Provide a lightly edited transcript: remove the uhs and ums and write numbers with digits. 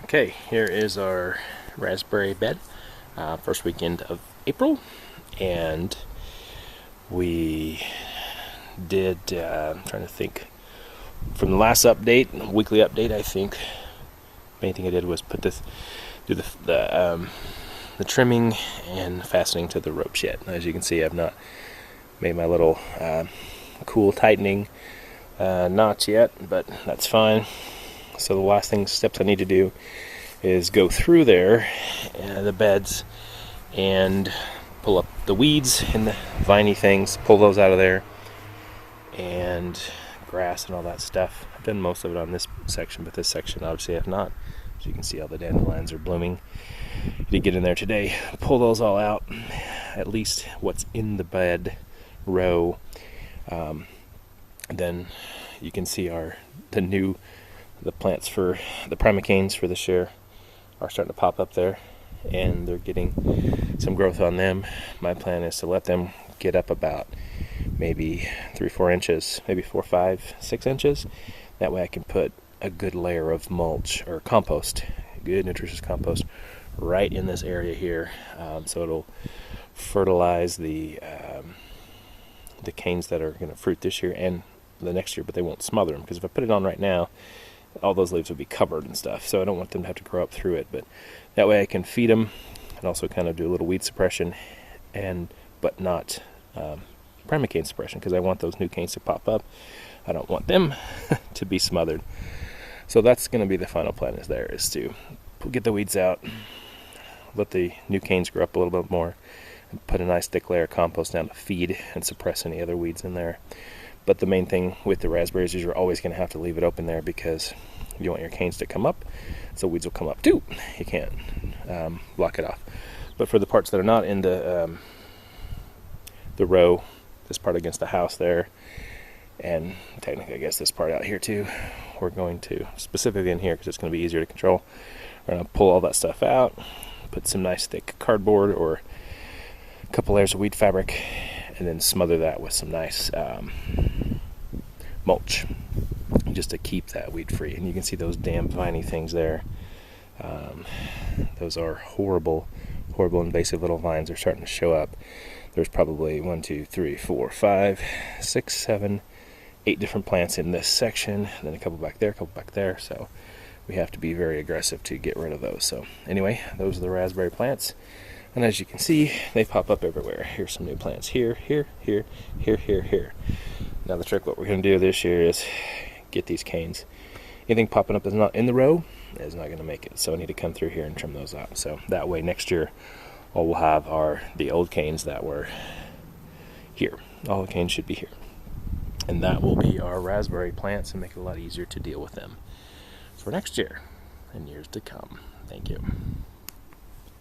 Okay, here is our raspberry bed, first weekend of April, and we did, I'm trying to think, from the last update, weekly update, I think, main thing I did was do the trimming and fastening to the ropes yet. As you can see, I've not made my little cool tightening knots yet, but that's fine. So the last steps I need to do is go through there, the beds, and pull up the weeds and the viney things, pull those out of there, and grass and all that stuff. I've done most of it on this section, but this section obviously I have not. As you can see, all the dandelions are blooming. To get in there today, pull those all out, at least what's in the bed row. Then you can see the plants for the primicanes for this year are starting to pop up there, and they're getting some growth on them. My plan is to let them get up about maybe 3-4 inches, maybe 4, 5, 6 inches. That way I can put a good layer of mulch or compost, good nutritious compost, right in this area here, so it'll fertilize the canes that are going to fruit this year and the next year, but they won't smother them, because if I put it on right now, all those leaves will be covered and stuff, so I don't want them to have to grow up through it. But that way I can feed them and also kind of do a little weed suppression, but not primocane suppression, because I want those new canes to pop up. I don't want them to be smothered. So that's going to be the final plan, is to get the weeds out, let the new canes grow up a little bit more, and put a nice thick layer of compost down to feed and suppress any other weeds in there. But the main thing with the raspberries is you're always going to have to leave it open there, because you want your canes to come up, so weeds will come up too. You can't block it off. But for the parts that are not in the row, this part against the house there, and technically I guess this part out here too, we're going to, specifically in here because it's going to be easier to control, we're going to pull all that stuff out, put some nice thick cardboard or a couple layers of weed fabric, and then smother that with some nice mulch, just to keep that weed free. And you can see those damn viney things there. Those are horrible invasive little vines are starting to show up. There's probably 1, 2, 3, 4, 5, 6, 7, 8 different plants in this section, and then a couple back there, a couple back there. So we have to be very aggressive to get rid of those. So anyway, those are the raspberry plants. And as you can see, they pop up everywhere. Here's some new plants here, here, here, here, here, here. Now the trick, what we're going to do this year is get these canes. Anything popping up that's not in the row is not going to make it. So I need to come through here and trim those out. So that way next year, all we'll have are the old canes that were here. All the canes should be here. And that will be our raspberry plants and make it a lot easier to deal with them for next year and years to come. Thank you.